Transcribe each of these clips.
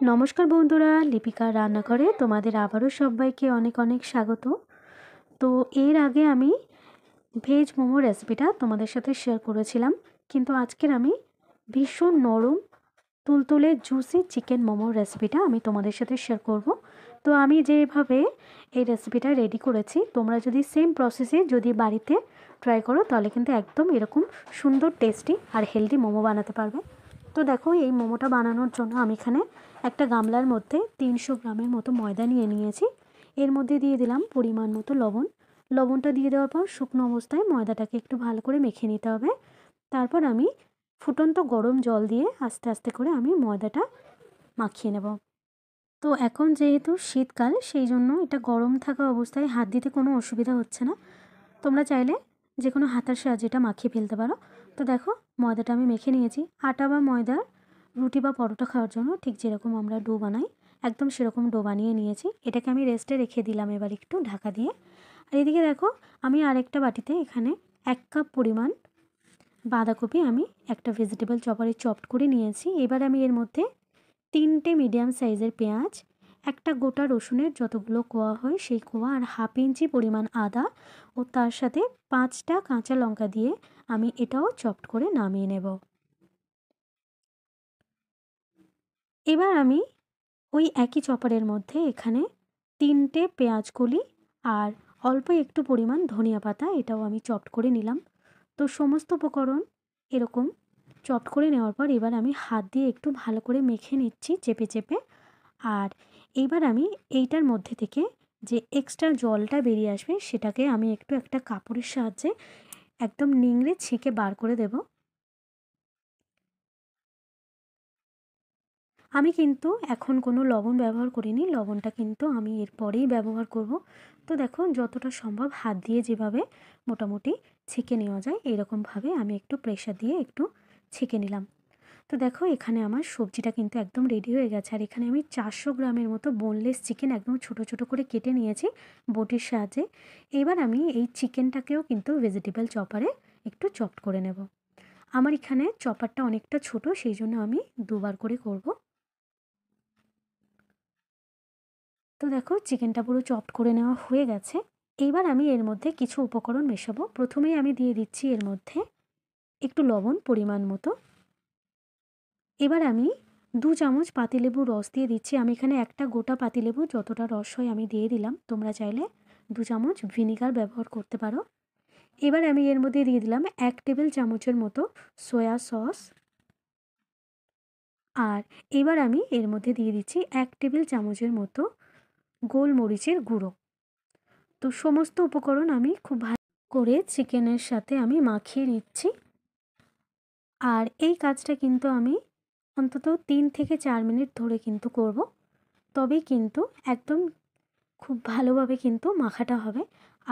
নমস্কার বন্ধুরা, লিপিকার রান্নাঘরে তোমাদের আবারও সবাইকে অনেক অনেক স্বাগত। তো এর আগে আমি ভেজ মোমো রেসিপিটা তোমাদের সাথে শেয়ার করেছিলাম, কিন্তু আজকের আমি ভীষণ নরম তুলতুলে জুসি চিকেন মোমোর রেসিপিটা আমি তোমাদের সাথে শেয়ার করব। তো আমি যেভাবে এই রেসিপিটা রেডি করেছি, তোমরা যদি সেম প্রসেসে যদি বাড়িতে ট্রাই করো তাহলে কিন্তু একদম এরকম সুন্দর টেস্টি আর হেলদি মোমো বানাতে পারবে। তো দেখো, এই মোমোটা বানানোর জন্য আমি এখানে একটা গামলার মধ্যে 300 গ্রামের মতো ময়দা নিয়েছি। এর মধ্যে দিয়ে দিলাম পরিমাণ মতো লবণ। লবণটা দিয়ে দেওয়ার পর শুকনো অবস্থায় ময়দাটাকে একটু ভালো করে মেখে নিতে হবে। তারপর আমি ফুটন্ত গরম জল দিয়ে আস্তে আস্তে করে আমি ময়দাটা মাখিয়ে নেব। তো এখন যেহেতু শীতকাল, সেই জন্য এটা গরম থাকা অবস্থায় হাত দিতে কোনো অসুবিধা হচ্ছে না। তোমরা চাইলে যে কোনো হাতার সাহায্যে এটা মাখিয়ে ফেলতে পারো। তো দেখো, ময়দাটা আমি মেখে নিয়েছি। আটা বা ময়দার রুটি বা পরোটা খাওয়ার জন্য ঠিক যেরকম আমরা ডো বানাই, একদম সেরকম ডো বানিয়ে নিয়েছি। এটাকে আমি রেস্টে রেখে দিলাম এবার একটু ঢাকা দিয়ে। আর এদিকে দেখো, আমি আরেকটা বাটিতে এখানে 1 কাপ পরিমাণ বাঁধাকপি আমি একটা ভেজিটেবল চপারে চপড করে নিয়েছি। এবার আমি এর মধ্যে 3টে মিডিয়াম সাইজের পেঁয়াজ, একটা গোটা রসুনের যতগুলো কোয়া হয় সেই কোয়া, আর হাফ ইঞ্চি পরিমাণ আদা ও তার সাথে 5টা কাঁচা লঙ্কা দিয়ে আমি এটাও চপড করে নামিয়ে নেব। এবার আমি ওই একই চপারের মধ্যে এখানে 3টে পেঁয়াজ কলি আর অল্প একটু পরিমাণ ধনিয়া পাতা এটাও আমি চপড করে নিলাম। তো সমস্ত উপকরণ এরকম চপড করে নেওয়ার পর এবার আমি হাত দিয়ে একটু ভালো করে মেখে নিচ্ছি চেপে চেপে। আর এইবার আমি এইটার মধ্যে থেকে যে এক্সট্রা জলটা বেরিয়ে আসবে সেটাকে আমি একটু একটা কাপড়ের সাহায্যে একদম নিংড়ে ছেঁকে বার করে দেব। আমি কিন্তু এখন কোনো লবণ ব্যবহার করিনি, লবণটা কিন্তু আমি এরপরেই ব্যবহার করব। তো দেখো, যতটা সম্ভব হাত দিয়ে যেভাবে মোটামুটি ছেঁকে নেওয়া যায় এরকমভাবে আমি একটু প্রেশার দিয়ে একটু ছেঁকে নিলাম। তো দেখো, এখানে আমার সবজিটা কিন্তু একদম রেডি হয়ে গেছে। আর এখানে আমি 400 গ্রামের মতো বোনলেস চিকেন একদম ছোট ছোট করে কেটে নিয়েছি বটির সাহায্যে। এবার আমি এই চিকেনটাকেও কিন্তু ভেজিটেবল চপারে একটু চপড করে নেব। আমার এখানে চপারটা অনেকটা ছোট, সেই জন্য আমি দুবার করে করব। তো দেখো, চিকেনটা পুরো চপড করে নেওয়া হয়ে গেছে। এইবার আমি এর মধ্যে কিছু উপকরণ মেশাবো। প্রথমেই আমি দিয়ে দিচ্ছি এর মধ্যে একটু লবণ পরিমাণ মতো। এবার আমি 2 চামচ পাতিলেবুর রস দিয়ে দিচ্ছি। আমি এখানে একটা গোটা পাতিলেবু যতটা রস হয় আমি দিয়ে দিলাম। তোমরা চাইলে 2 চামচ ভিনিগার ব্যবহার করতে পারো। এবার আমি এর মধ্যে দিয়ে দিলাম 1 টেবিল চামচের মতো সয়া সস। আর এবার আমি এর মধ্যে দিয়ে দিচ্ছি 1 টেবিল চামচের মতো গোলমরিচের গুঁড়ো। তো সমস্ত উপকরণ আমি খুব ভালো করে চিকেনের সাথে আমি মাখিয়ে নিচ্ছি। আর এই কাজটা কিন্তু আমি অন্তত 3 থেকে 4 মিনিট ধরে কিন্তু করব। তবেই কিন্তু একদম খুব ভালোভাবে কিন্তু মাখাটা হবে।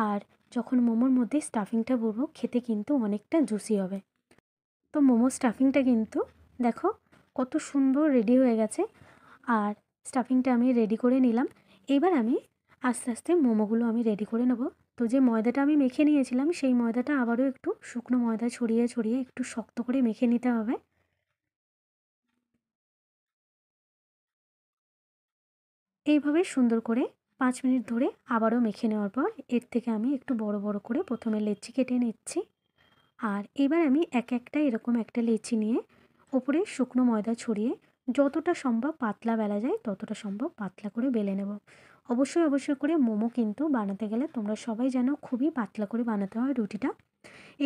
আর যখন মোমোর মধ্যে স্টাফিংটা ভরবো খেতে কিন্তু অনেকটা জুসি হবে। তো মোমো স্টাফিংটা কিন্তু দেখো কত সুন্দর রেডি হয়ে গেছে। আর স্টাফিংটা আমি রেডি করে নিলাম। এবার আমি আস্তে আস্তে মোমোগুলো আমি রেডি করে নেব। তো যে ময়দাটা আমি মেখে নিয়েছিলাম সেই ময়দাটা আবারও একটু শুকনো ময়দা ছড়িয়ে ছড়িয়ে একটু শক্ত করে মেখে নিতে হবে। এইভাবে সুন্দর করে 5 মিনিট ধরে আবারও মেখে নেওয়ার পর এর থেকে আমি একটু বড় বড় করে প্রথমে লেচি কেটে নিচ্ছি। আর এবার আমি এক একটা এরকম একটা লেচি নিয়ে ওপরে শুকনো ময়দা ছড়িয়ে যতটা সম্ভব পাতলা বেলা যায় ততটা সম্ভব পাতলা করে বেলে নেব। অবশ্যই করে মোমো কিন্তু বানাতে গেলে তোমরা সবাই জানো খুবই পাতলা করে বানাতে হয় রুটিটা।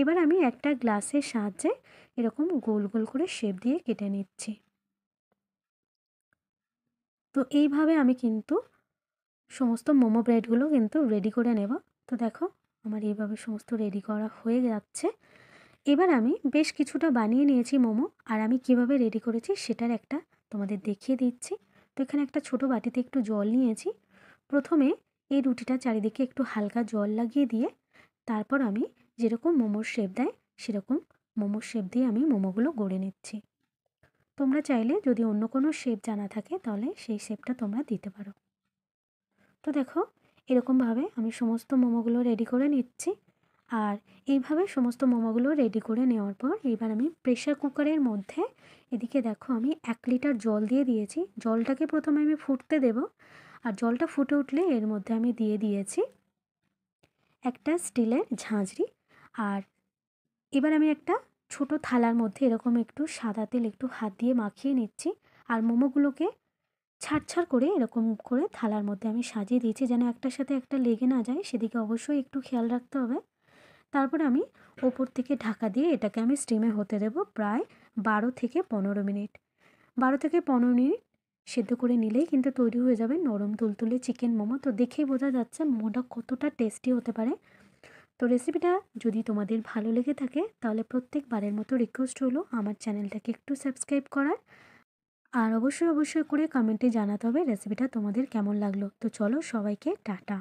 এবার আমি একটা গ্লাসের সাহায্যে এরকম গোল গোল করে শেপ দিয়ে কেটে নিচ্ছি। তো এইভাবে আমি কিন্তু সমস্ত মোমো ব্রেডগুলো কিন্তু রেডি করে নেব। তো দেখো, আমার এইভাবে সমস্ত রেডি করা হয়ে যাচ্ছে। এবার আমি বেশ কিছুটা বানিয়ে নিয়েছি মোমো। আর আমি কিভাবে রেডি করেছি সেটার একটা তোমাদের দেখিয়ে দিচ্ছি। তো এখানে একটা ছোট বাটিতে একটু জল নিয়েছি। প্রথমে এই রুটিটা চারিদিকে একটু হালকা জল লাগিয়ে দিয়ে তারপর আমি যেরকম মোমোর শেপ দেয় সেরকম মোমোর শেপ দিয়ে আমি মোমোগুলো গড়ে নিচ্ছি। তোমরা চাইলে যদি অন্য কোনো শেপ জানা থাকে তাহলে সেই শেপটা তোমরা দিতে পারো। তো দেখো, এরকমভাবে আমি সমস্ত মোমোগুলো রেডি করে নিচ্ছি। আর এইভাবে সমস্ত মোমোগুলো রেডি করে নেওয়ার পর এবার আমি প্রেসার কুকারের মধ্যে এদিকে দেখো আমি 1 লিটার জল দিয়ে দিয়েছি। জলটাকে প্রথমে আমি ফুটতে দেব, আর জলটা ফুটে উঠলে এর মধ্যে আমি দিয়ে দিয়েছি একটা স্টিলের ঝাঁঝরি। আর এবার আমি একটা ছোট থালার মধ্যে এরকম একটু সাদা তেল একটু হাত দিয়ে মাখিয়ে নিচ্ছি। আর মোমোগুলোকে ছাড় করে এরকম করে থালার মধ্যে আমি সাজিয়ে দিয়েছি, যেন একটার সাথে একটা লেগে না যায়, সেদিকে অবশ্যই একটু খেয়াল রাখতে হবে। তারপরে আমি ওপর থেকে ঢাকা দিয়ে এটাকে আমি স্টিমে হতে দেব প্রায় 12 থেকে 15 মিনিট। 12 থেকে 15 মিনিট সেদ্ধ করে নিলেই কিন্তু তৈরি হয়ে যাবে নরম তুলতুলে চিকেন মোমো। তো দেখেই বোঝা যাচ্ছে মোমোটা কতটা টেস্টি হতে পারে। তো রেসিপিটা যদি তোমাদের ভালো লেগে থাকে তাহলে প্রত্যেকবারের মতো রিকোয়েস্ট হলো আমার চ্যানেলটাকে একটু সাবস্ক্রাইব করার, আর অবশ্যই করে কমেন্টে জানাতে হবে রেসিপিটা তোমাদের কেমন লাগলো। তো চলো, সবাইকে টাটা।